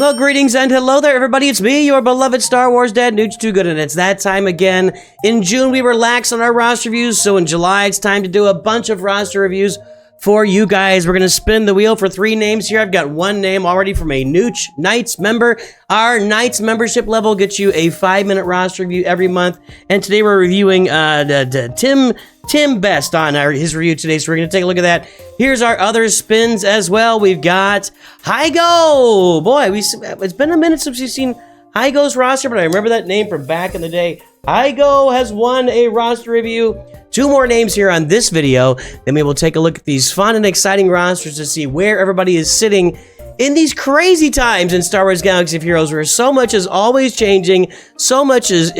Well, greetings and hello there, everybody. It's me, your beloved Star Wars dad, Nooch Too Good, and it's that time again. In June, we relax on our roster reviews, so in July, it's time to do a bunch of roster reviews for you guys. We're going to spin the wheel for 3 names here. I've got 1 name already from a Nooch Knights member. Our Knights membership level gets you a 5-minute roster review every month, and today we're reviewing Tim Best on his review today, so we're going to take a look at that. Here's our other spins as well. We've got Hygo. Boy, it's been a minute since we've seen Hygo's roster, but I remember that name from back in the day. Hygo has won a roster review. 2 more names here on this video. Then we will take a look at these fun and exciting rosters to see where everybody is sitting in these crazy times in Star Wars Galaxy of Heroes, where so much is always changing, so much is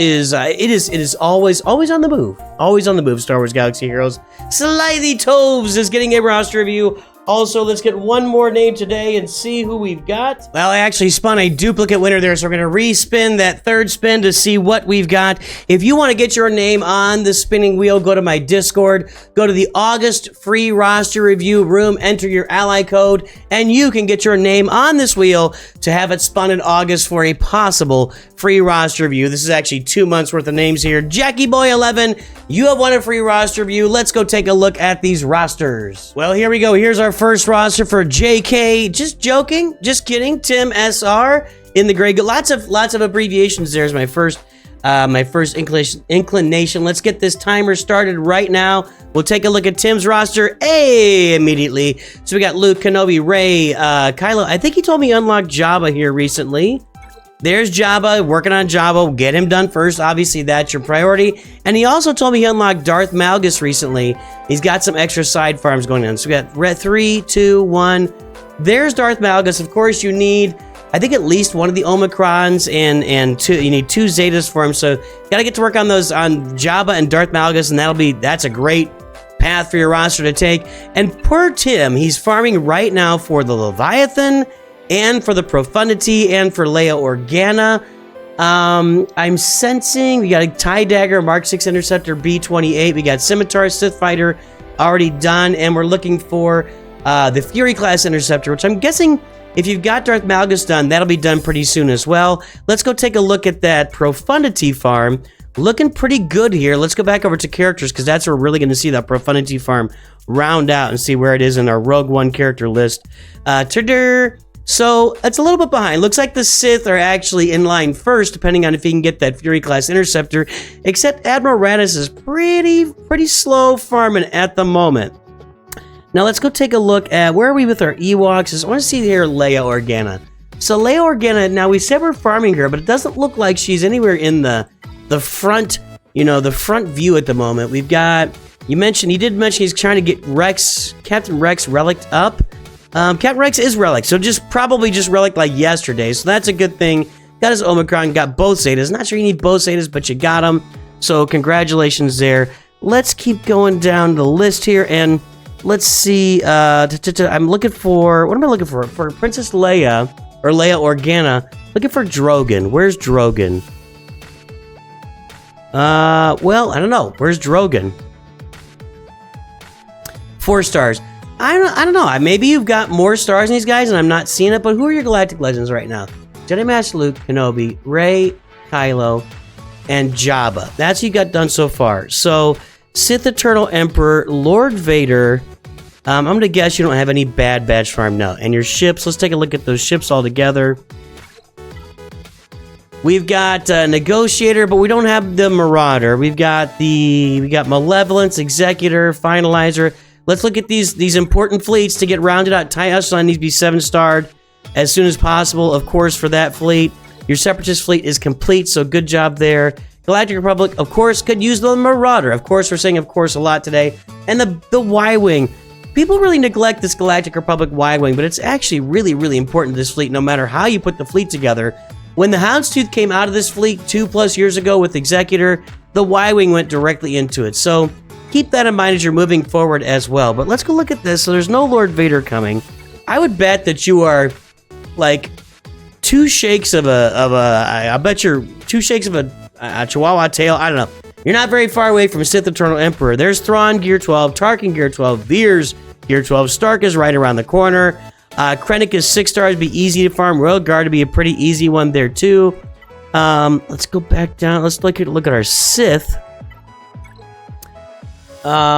always on the move. Always on the move, Star Wars Galaxy of Heroes. SlythyToves is getting a roster review. Also, let's get 1 more name today and see who we've got. Well, I actually spun a duplicate winner there, so we're going to re-spin that 3rd spin to see what we've got. If you want to get your name on the spinning wheel, go to my Discord, go to the August free roster review room, enter your ally code, and you can get your name on this wheel to have it spun in August for a possible free roster review. This is actually 2 months worth of names here. JackieBoy11, you have won a free roster review. Let's go take a look at these rosters. Well, here we go. Here's our first roster for JK. Just joking, just kidding. Tim SR in the gray. Lots of abbreviations. There's my first inclination. Let's get this timer started right now. We'll take a look at Tim's roster immediately. So we got Luke, Kenobi, Rey, Kylo. I think he told me unlocked Jabba here recently. There's Jabba, working on Jabba. Get him done first. Obviously, that's your priority. And he also told me he unlocked Darth Malgus recently. He's got some extra side farms going on. So we got 3, 2, 1. There's Darth Malgus. Of course, you need, I think, at least 1 of the Omicrons and 2. You need 2 Zetas for him. So you got to get to work on those on Jabba and Darth Malgus, and that's a great path for your roster to take. And poor Tim, he's farming right now for the Leviathan, and for the Profundity, and for Leia Organa. I'm sensing we got a TIE Dagger, Mark 6 Interceptor, B-28. We got Scimitar, Sith Fighter already done, and we're looking for the Fury Class Interceptor, which I'm guessing if you've got Darth Malgus done, that'll be done pretty soon as well. Let's go take a look at that Profundity farm. Looking pretty good here. Let's go back over to characters, because that's where we're really going to see that Profundity farm round out and see where it is in our Rogue One character list. So it's a little bit behind. Looks like the Sith are actually in line first, depending on if he can get that Fury Class Interceptor. Except Admiral Raddus is pretty slow farming at the moment. Now let's go take a look at where are we with our Ewoks. I want to see here Leia Organa. So Leia Organa. Now we said we're farming her, but it doesn't look like she's anywhere in the front. The front view at the moment. We've got. You did mention he's trying to get Captain Rex relicked up. Captain Rex is relic, so probably just relic like yesterday, so that's a good thing. Got his Omicron, got both Zetas. Not sure you need both Zetas, but you got them, so congratulations there. Let's keep going down the list here, and let's see, I'm looking for, what am I looking for? For Princess Leia, or Leia Organa, looking for Drogon. Where's Drogon? Well, I don't know. Where's Drogon? 4 stars. I don't know. Maybe you've got more stars in these guys and I'm not seeing it, but who are your Galactic Legends right now? Jedi Master Luke, Kenobi, Rey, Kylo, and Jabba. That's what you got done so far. So, Sith Eternal Emperor, Lord Vader. I'm going to guess you don't have any bad badge farm now. And your ships, let's take a look at those ships all together. We've got Negotiator, but we don't have the Marauder. We got Malevolence, Executor, Finalizer. Let's look at these important fleets to get rounded out. TIE Echelon needs to be 7-starred as soon as possible. Of course, for that fleet, your Separatist fleet is complete, so good job there. Galactic Republic, of course, could use the Marauder. Of course, we're saying of course a lot today. And the Y-Wing. People really neglect this Galactic Republic Y-Wing, but it's actually really, really important to this fleet, no matter how you put the fleet together. When the Houndstooth came out of this fleet 2+ years ago with Executor, the Y-Wing went directly into it. So keep that in mind as you're moving forward as well. But let's go look at this. So there's no Lord Vader coming. I would bet that you are like 2 shakes of I bet you're 2 shakes of a Chihuahua tail. I don't know. You're not very far away from Sith Eternal Emperor. There's Thrawn Gear 12, Tarkin Gear 12, Veers Gear 12, Stark is right around the corner. Krennic is 6 stars, be easy to farm. Royal Guard to be a pretty easy one there too. Let's go back down. Let's look at our Sith.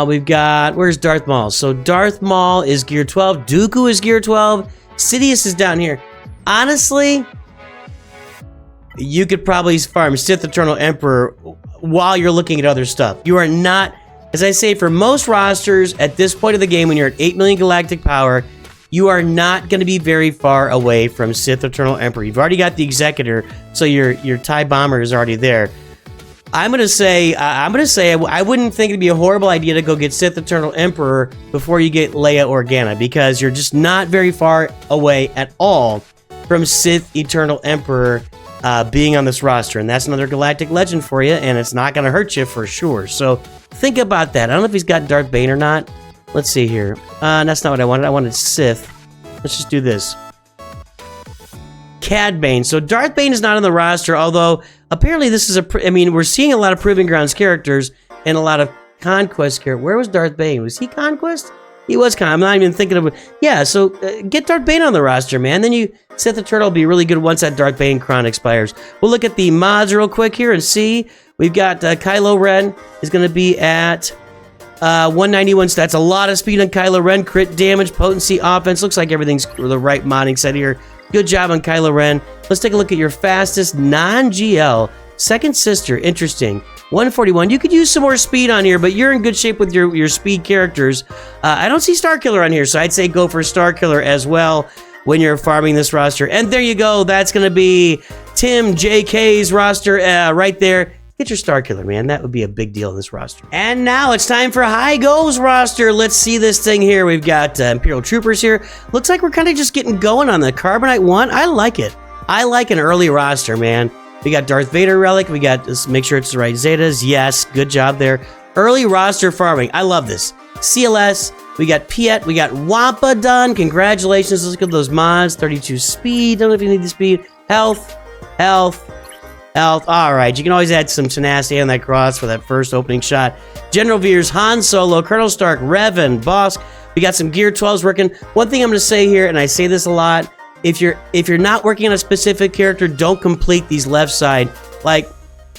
We've got, where's Darth Maul? So Darth Maul is gear 12. Dooku is gear 12. Sidious is down here. Honestly, you could probably farm Sith Eternal Emperor while you're looking at other stuff. You are not, as I say, for most rosters at this point of the game, when you're at 8 million galactic power, you are not going to be very far away from Sith Eternal Emperor. You've already got the Executor, so your TIE Bomber is already there. I'm gonna say I wouldn't think it'd be a horrible idea to go get Sith Eternal Emperor before you get Leia Organa, because you're just not very far away at all from Sith Eternal Emperor being on this roster, and that's another galactic legend for you, and it's not gonna hurt you for sure. So think about that. I don't know if he's got Darth Bane or not. Let's see here. That's not what I wanted. I wanted Sith. Let's just do this. Cad Bane. So Darth Bane is not on the roster, although apparently this is I mean, we're seeing a lot of Proving Grounds characters and a lot of Conquest characters. Where was Darth Bane? Was he Conquest? He was I'm not even thinking of it. Yeah, so get Darth Bane on the roster, man. Then you Sith Eternal will be really good once that Darth Bane Chron expires. We'll look at the mods real quick here and see. We've got Kylo Ren is going to be at 191, so that's a lot of speed on Kylo Ren. Crit damage, potency, offense. Looks like everything's the right modding set here. Good job on Kylo Ren. Let's take a look at your fastest non-GL. Second Sister, interesting. 141. You could use some more speed on here, but you're in good shape with your speed characters. I don't see Starkiller on here, so I'd say go for Starkiller as well when you're farming this roster. And there you go. That's going to be Tim JK's roster right there. Get your Starkiller, man. That would be a big deal in this roster. And now it's time for HiGo's roster. Let's see this thing here. We've got Imperial Troopers here. Looks like we're kind of just getting going on the Carbonite one. I like it. I like an early roster, man. We got Darth Vader Relic. We got, let's make sure it's the right Zetas. Yes, good job there. Early roster farming. I love this. CLS. We got Piet. We got Wampa done. Congratulations. Let's look at those mods. 32 speed. Don't know if you need the speed. Health. All right, you can always add some tenacity on that cross for that first opening shot. General Veers, Han Solo, Colonel Stark, Revan, Bosk. We got some Gear 12s working. One thing I'm going to say here, and I say this a lot, if you're not working on a specific character, don't complete these left side. Like,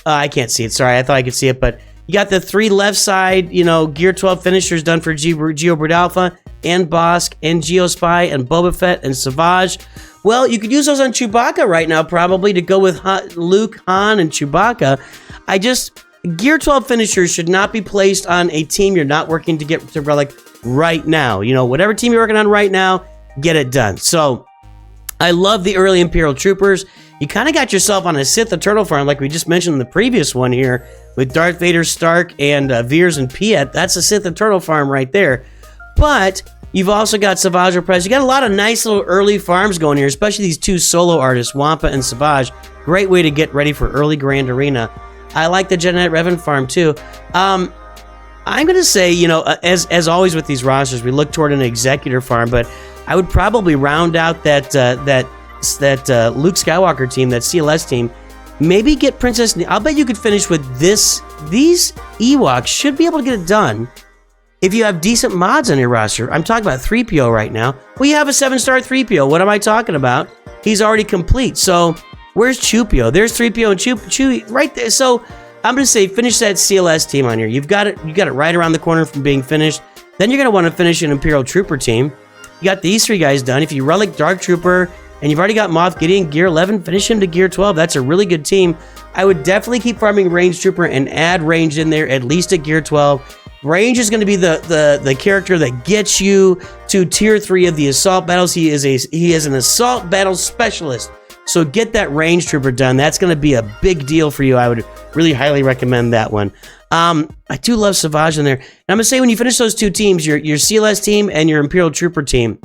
I can't see it. Sorry, I thought I could see it, but you got the 3 left side, Gear 12 finishers done for Geobird Alpha and Bosk and Geospy and Boba Fett and Savage. Well, you could use those on Chewbacca right now, probably, to go with Luke, Han, and Chewbacca. Gear 12 finishers should not be placed on a team you're not working to get to Relic right now. Whatever team you're working on right now, get it done. So, I love the early Imperial Troopers. You kind of got yourself on a Sith Eternal farm, like we just mentioned in the previous one here, with Darth Vader, Stark, and Veers and Piet. That's a Sith Eternal farm right there. But you've also got Savage Press. You got a lot of nice little early farms going here, especially these 2 solo artists, Wampa and Savage. Great way to get ready for early Grand Arena. I like the Jedi Knight Revan farm too. I'm going to say, as always with these rosters, we look toward an Executor farm, but I would probably round out that Luke Skywalker team, that CLS team. Maybe get Princess. I'll bet you could finish with this. These Ewoks should be able to get it done if you have decent mods on your roster. I'm talking about 3PO right now. Well, you have a 7-star 3PO. What am I talking about? He's already complete. So where's Chewpio? There's 3PO and Chewie right there. So I'm going to say finish that CLS team on here. You got it right around the corner from being finished. Then you're going to want to finish an Imperial Trooper team. You got these 3 guys done. If you Relic Dark Trooper and you've already got Moff Gideon Gear 11, finish him to Gear 12. That's a really good team. I would definitely keep farming Range Trooper and add Range in there, at least at Gear 12. Range is going to be the character that gets you to Tier 3 of the Assault Battles. He is an Assault Battle Specialist. So get that Range Trooper done. That's going to be a big deal for you. I would really highly recommend that one. I do love Savage in there. And I'm going to say when you finish those 2 teams, your CLS team and your Imperial Trooper team,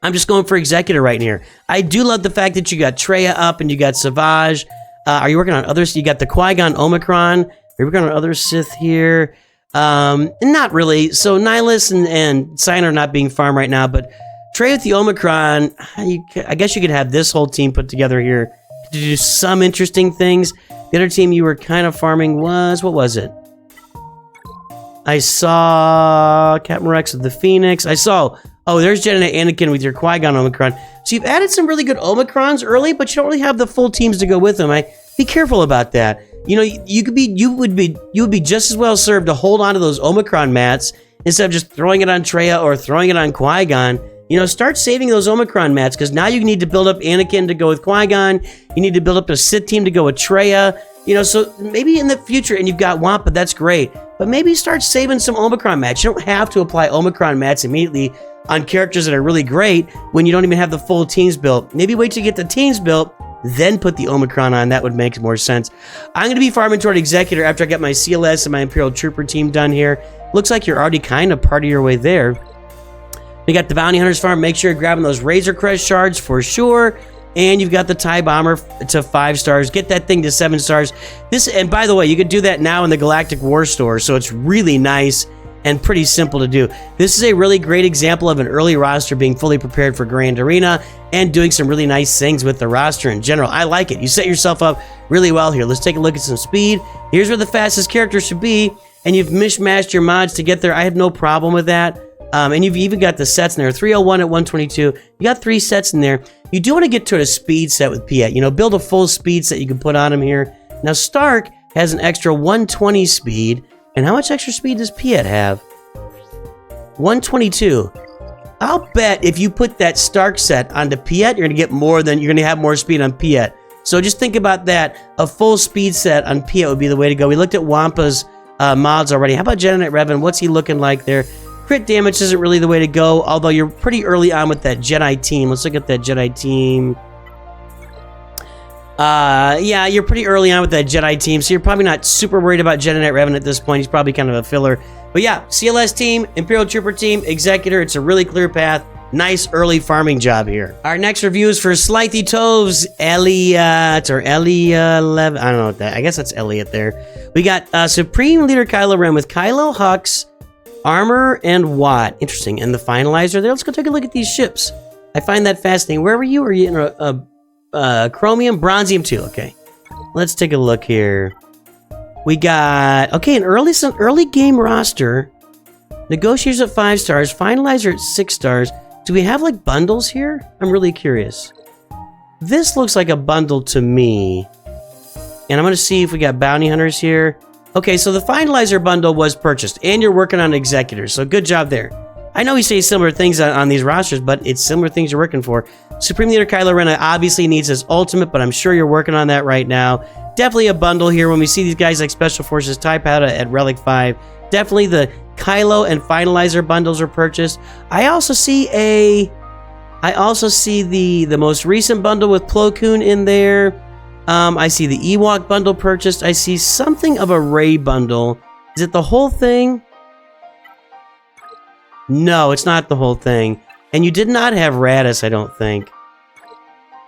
I'm just going for Executor right here. I do love the fact that you got Traya up and you got Savage. Are you working on others? You got the Qui-Gon Omicron. Are you working on other Sith here? Not really. So Nihilus and Cyan are not being farmed right now, but Trey with the Omicron, I guess you could have this whole team put together here to do some interesting things. The other team you were kind of farming was, what was it? I saw Captain Rex of the Phoenix. I saw Oh, there's Jedi Anakin with your Qui-Gon Omicron. So you've added some really good Omicrons early, but you don't really have the full teams to go with them. Be careful about that. You know, you would be just as well served to hold on to those Omicron mats instead of just throwing it on Traya or throwing it on Qui-Gon. You know, start saving those Omicron mats, because now you need to build up Anakin to go with Qui-Gon. You need to build up a Sith team to go with Traya. You know, so maybe in the future, and you've got Wampa, that's great. But maybe start saving some Omicron mats. You don't have to apply Omicron mats immediately on characters that are really great when you don't even have the full teams built. Maybe wait till you get the teams built, then put the Omicron on. That would make more sense. I'm going to be farming toward Executor after I get my CLS and my Imperial Trooper team done here. Looks like you're already kind of part of your way there. We got the Bounty Hunters farm. Make sure you're grabbing those Razor Crest shards for sure. And you've got the TIE Bomber to 5 stars. Get that thing to 7 stars. And by the way, you could do that now in the Galactic War Store, so it's really nice and pretty simple to do. This is a really great example of an early roster being fully prepared for Grand Arena and doing some really nice things with the roster in general. I like it. You set yourself up really well here. Let's take a look at some speed. Here's where the fastest character should be, and you've mishmashed your mods to get there. I have no problem with that. And you've even got the sets in there. 301 at 122. You got 3 sets in there. You do want to get to a speed set with Piet. You know, build a full speed set you can put on him here. Now, Stark has an extra 120 speed. And how much extra speed does Piet have? 122. I'll bet if you put that Stark set onto Piet, you're going to have more speed on Piet. So just think about that. A full speed set on Piet would be the way to go. We looked at Wampa's mods already. How about Jedi Knight Revan? What's he looking like there? Crit damage isn't really the way to go, although you're pretty early on with that Jedi team. Let's look at that Jedi team. Yeah, you're pretty early on with that Jedi team, so you're probably not super worried about Jedi Knight Revan at this point. He's probably kind of a filler. But yeah, CLS team, Imperial Trooper team, Executor. It's a really clear path. Nice early farming job here. Our next review is for SlythyToves, Elliot, or Ellie11. I don't know what that. I guess that's Elliot there. We got Supreme Leader Kylo Ren with Kylo, Hux, Armor, and Watt. Interesting. And the finalizer there. Let's go take a look at these ships. I find that fascinating. Where were you? Are you in a Chromium? Bronzium 2. Okay. Let's take a look here. We got, okay, an early game roster. Negotiators at 5 stars. Finalizer at 6 stars. Do we have, like, bundles here? I'm really curious. This looks like a bundle to me. And I'm going to see if we got bounty hunters here. Okay, so the finalizer bundle was purchased, and you're working on executors, so good job there. I know we say similar things on these rosters, but it's similar things you're working for. Supreme Leader Kylo Ren obviously needs his ultimate, but I'm sure you're working on that right now. Definitely a bundle here when we see these guys like Special Forces TIE Powder at Relic 5. Definitely the Kylo and finalizer bundles are purchased. I also see the most recent bundle with Plo Koon in there. I see the Ewok bundle purchased. I see something of a Rey bundle. Is it the whole thing? No, it's not the whole thing. And you did not have Radis, I don't think.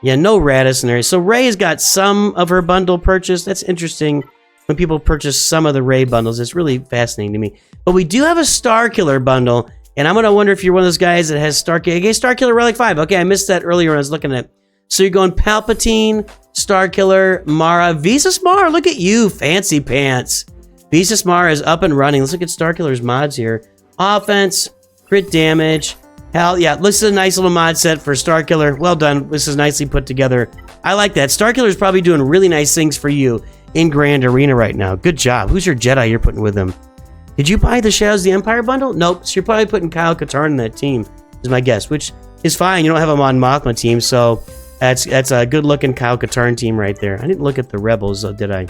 Yeah, no Radis in there. So Rey has got some of her bundle purchased. That's interesting when people purchase some of the Rey bundles. It's really fascinating to me. But we do have a Starkiller bundle. And I'm going to wonder if you're one of those guys that has Starkiller Relic 5. Okay, I missed that earlier when I was looking at it. So you're going Palpatine, Starkiller, Mara, Visas Mara. Look at you, fancy pants. Visas Mara is up and running. Let's look at Starkiller's mods here. Offense, crit damage. Hell yeah, this is a nice little mod set for Starkiller. Well done. This is nicely put together. I like that. Starkiller is probably doing really nice things for you in Grand Arena right now. Good job. Who's your Jedi you're putting with him? Did you buy the Shadows of the Empire bundle? Nope. So you're probably putting Kyle Katarn in that team, is my guess, which is fine. You don't have him on Mothma team, so that's a good-looking Kyle Katarn team right there. I didn't look at the Rebels, though, did I?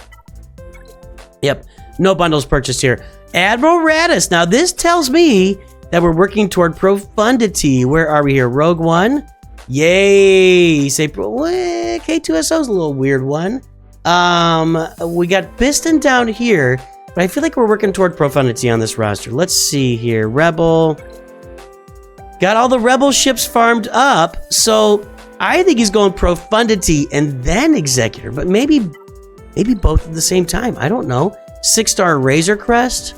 Yep. No bundles purchased here. Admiral Radis. Now, this tells me that we're working toward profundity. Where are we here? Rogue One? Yay! Say, K2SO is a little weird one. We got Biston down here, but I feel like we're working toward profundity on this roster. Let's see here. Rebel. Got all the Rebel ships farmed up, so I think he's going profundity and then executor, but maybe both at the same time. I don't know. 6-star Razor Crest.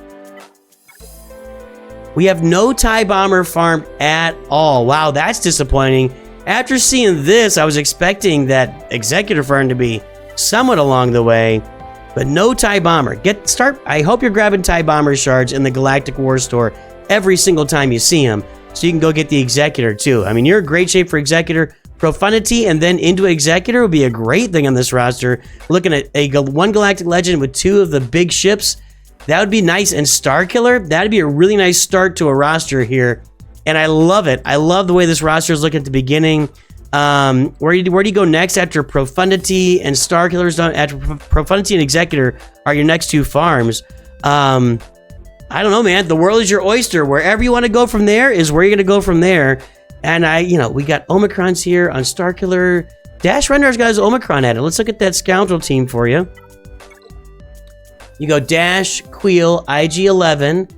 We have no TIE Bomber farmed at all. Wow, that's disappointing. After seeing this, I was expecting that executor farm to be somewhat along the way, but no TIE Bomber. I hope you're grabbing TIE Bomber shards in the Galactic War Store every single time you see them. so you can go get the Executor too. I mean, you're in great shape for Executor. Profundity and then into Executor would be a great thing on this roster. Looking at one Galactic Legend with 2 of the big ships. That would be nice. And Star Killer, that'd be a really nice start to a roster here. And I love it. I love the way this roster is looking at the beginning. Where do you go next after Profundity and Star Killer's done? After Profundity and Executor are your next 2 farms. I don't know, man. The world is your oyster. Wherever you want to go from there is where you're going to go from there. And we got Omicrons here on Star Killer. Dash Render's got his Omicron at it. Let's look at that scoundrel team for you. You go Dash, Queel, IG-11.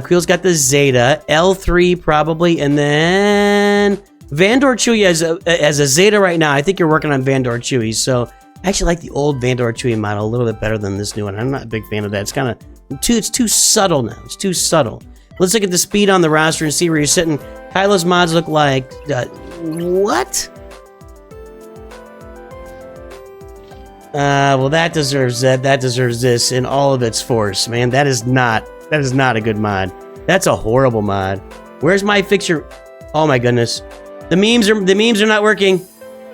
Queel's got the Zeta, L3 probably, and then Vandor Chewie as a Zeta right now. I think you're working on Vandor Chewie, so I actually like the old Vandor Chewie model a little bit better than this new one. I'm not a big fan of that. It's kind of it's too subtle now. It's too subtle. Let's look at the speed on the roster and see where you're sitting. Kylo's mods look like what? Well, that deserves that. That deserves this in all of its force, man. That is not a good mod. That's a horrible mod. Where's my fixture? Oh my goodness, the memes are not working.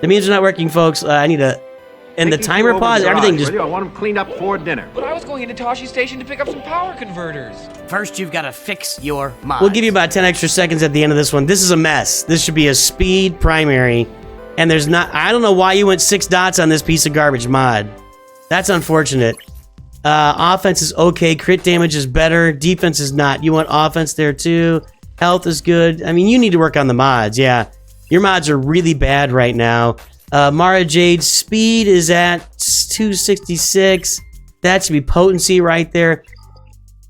The memes are not working, folks. I need to. And the timer pause. Everything just. I want them cleaned up for dinner. But I was going into Toshi Station to pick up some power converters. First, you've got to fix your mods. We'll give you about 10 extra seconds at the end of this one. This is a mess. This should be a speed primary. And there's not, I don't know why you went 6 dots on this piece of garbage mod. That's unfortunate. Offense is okay. Crit damage is better. Defense is not. You want offense there too. Health is good. I mean, you need to work on the mods. Yeah. Your mods are really bad right now. Mara Jade's speed is at 266. That should be potency right there.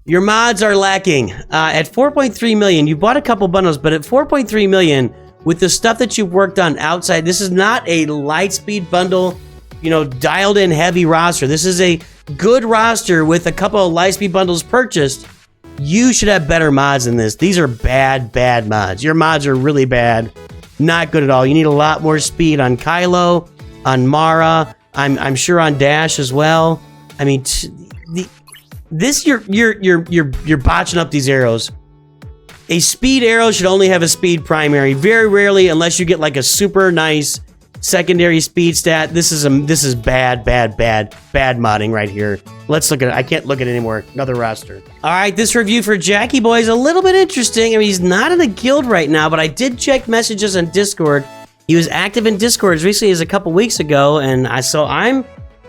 Your mods are lacking. At 4.3 million, you bought a couple bundles, but at 4.3 million, with the stuff that you've worked on outside, this is not a light speed bundle, dialed in heavy roster. This is a good roster with a couple of light speed bundles purchased. You should have better mods than this. These are bad mods. Your mods are really bad. Not good at all. You need a lot more speed on Kylo, on Mara. I'm sure on Dash as well. I mean, you're botching up these arrows. A speed arrow should only have a speed primary. Very rarely, unless you get like a super nice secondary speed stat. This is bad modding right here. Let's look at it. I can't look at it anymore. Another roster. All right, this review for Jackie Boy is a little bit interesting. I mean, he's not in a guild right now, but I did check messages on Discord. He was active in Discord as recently as a couple weeks ago, and I'm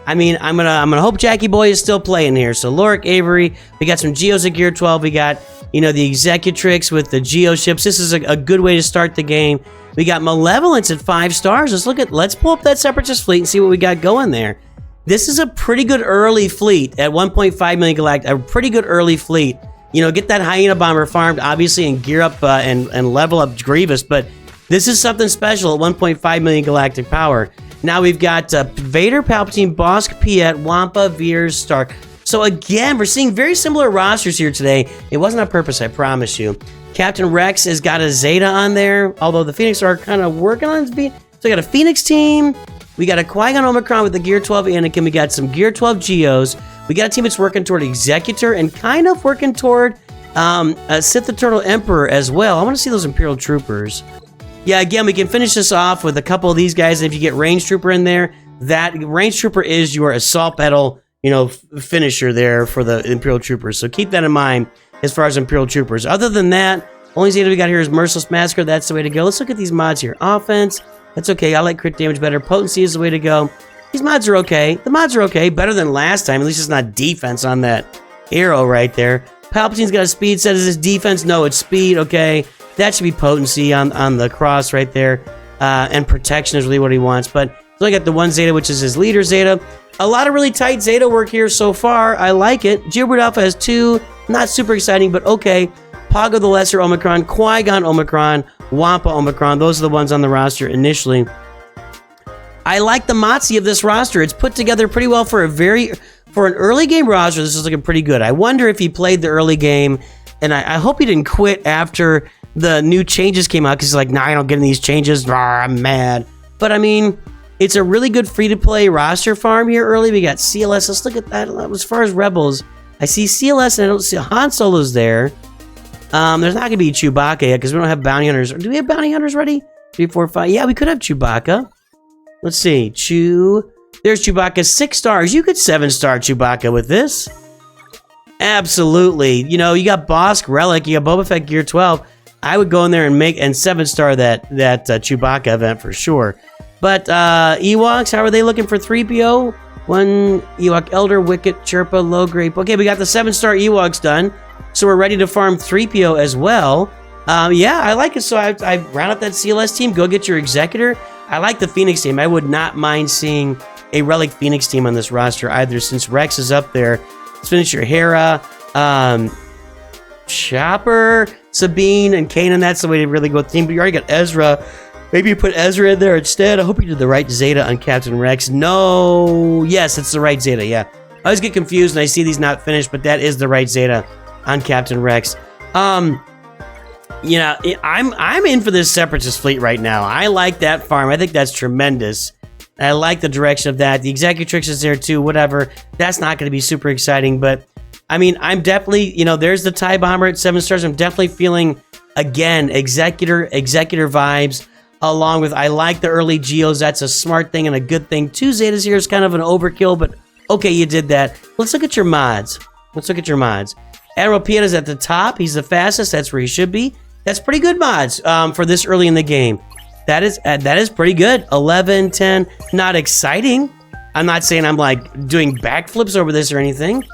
gonna hope Jackie Boy is still playing here. So Lorik Avery, we got some Geos at Gear 12. We got the Executrix with the Geo ships. This is a good way to start the game. We got Malevolence at 5 stars. Let's pull up that Separatist fleet and see what we got going there. This is a pretty good early fleet at 1.5 million galactic. A pretty good early fleet. Get that Hyena bomber farmed, obviously, and gear up and level up Grievous. But this is something special at 1.5 million galactic power. Now we've got Vader, Palpatine, Bosk, Piet, Wampa, Veers, Stark. So again, we're seeing very similar rosters here today. It wasn't on purpose, I promise you. Captain Rex has got a Zeta on there, although the Phoenix are kind of working on his beat. So we got a Phoenix team. We got a Qui-Gon Omicron with the Gear 12 Anakin. We got some Gear 12 Geos. We got a team that's working toward Executor and kind of working toward a Sith the Turtle Emperor as well. I want to see those Imperial Troopers. Yeah, again, we can finish this off with a couple of these guys. If you get Range Trooper in there, that Range Trooper is your assault pedal, finisher there for the Imperial Troopers. So keep that in mind as far as Imperial Troopers. Other than that, only Zeta we got here is Merciless Massacre. That's the way to go. Let's look at these mods here. Offense, that's okay. I like crit damage better. Potency is the way to go. These mods are okay. The mods are okay. Better than last time. At least it's not defense on that arrow right there. Palpatine's got a speed set. Is this defense? No, it's speed. Okay. That should be potency on the cross right there. And protection is really what he wants. But look at the one Zeta, which is his leader Zeta. A lot of really tight Zeta work here so far. I like it. Geobird Alpha has 2. Not super exciting, but okay. Pago the Lesser Omicron, Qui-Gon Omicron, Wampa Omicron. Those are the ones on the roster initially. I like the Motzi of this roster. It's put together pretty well for an early game roster. This is looking pretty good. I wonder if he played the early game, and I hope he didn't quit after the new changes came out, because he's like, nah, I don't get in these changes. Rawr, I'm mad. But I mean, it's a really good free-to-play roster farm here early. We got CLS. Let's look at that. As far as Rebels, I see CLS and I don't see Han Solo's there. There's not gonna be Chewbacca yet because we don't have bounty hunters. Do we have bounty hunters ready? 3, 4, 5. Yeah, we could have Chewbacca. Let's see. There's Chewbacca, 6 stars. You could 7-star Chewbacca with this. Absolutely. You know, you got Bosk Relic, you got Boba Fett Gear 12. I would go in there and 7-star that Chewbacca event for sure. But Ewoks, how are they looking for 3PO? 1 Ewok Elder, Wicket, Chirpa, Low Grape. Okay, we got the 7-star Ewoks done. So we're ready to farm 3PO as well. Yeah, I like it. So I round up that CLS team. Go get your Executor. I like the Phoenix team. I would not mind seeing a Relic Phoenix team on this roster either, since Rex is up there. Let's finish your Hera, Chopper, Sabine, and Kanan. That's the way to really go with the team. But you already got Ezra. Maybe you put Ezra in there instead. I hope you did the right Zeta on Captain Rex. No. Yes, it's the right Zeta, yeah. I always get confused and I see these not finished, but that is the right Zeta on Captain Rex. You know, I'm in for this Separatist fleet right now. I like that farm. I think that's tremendous. I like the direction of that. The Executrix is there too, whatever. That's not going to be super exciting, but I mean, I'm definitely, you know, there's the TIE Bomber at 7 stars. I'm definitely feeling, again, Executor vibes, along with, I like the early Geos. That's a smart thing and a good thing. 2 Zetas here is kind of an overkill, but okay, you did that. Let's look at your mods. Admiral Pieta's at the top. He's the fastest. That's where he should be. That's pretty good mods for this early in the game. That is pretty good. 11, 10, not exciting. I'm not saying I'm like doing backflips over this or anything.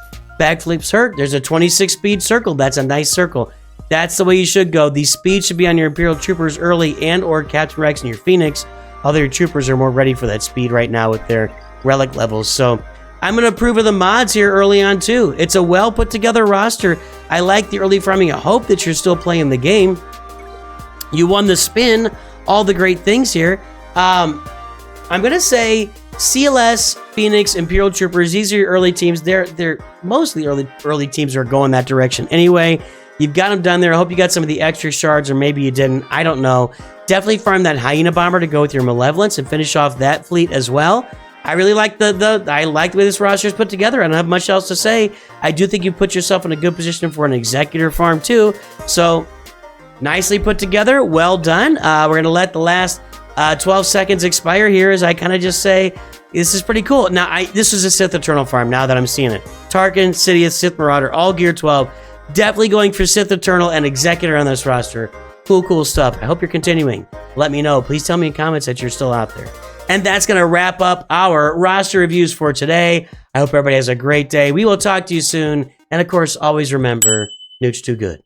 Backflips hurt. There's a 26 speed circle. That's a nice circle. That's the way you should go. These speeds should be on your Imperial Troopers early and or Captain Rex and your Phoenix. Although your Troopers are more ready for that speed right now with their Relic levels. So I'm going to approve of the mods here early on too. It's a well put together roster. I like the early farming. I hope that you're still playing the game. You won the spin. All the great things here. I'm going to say CLS, Phoenix, Imperial Troopers. These are your early teams. They're mostly early teams are going that direction. Anyway, you've got them done there. I hope you got some of the extra shards, or maybe you didn't. I don't know. Definitely farm that Hyena Bomber to go with your Malevolence and finish off that fleet as well. I really like I like the way this roster is put together. I don't have much else to say. I do think you put yourself in a good position for an Executor farm too. So nicely put together. Well done. We're going to let the last 12 seconds expire here as I kind of just say, this is pretty cool. Now, this is a Sith Eternal farm now that I'm seeing it. Tarkin, Sidious, Sith Marauder, all Gear 12. Definitely going for Sith Eternal and Executor on this roster. Cool stuff. I hope you're continuing. Let me know. Please tell me in comments that you're still out there. And that's going to wrap up our roster reviews for today. I hope everybody has a great day. We will talk to you soon. And of course, always remember, Nooch Too Good.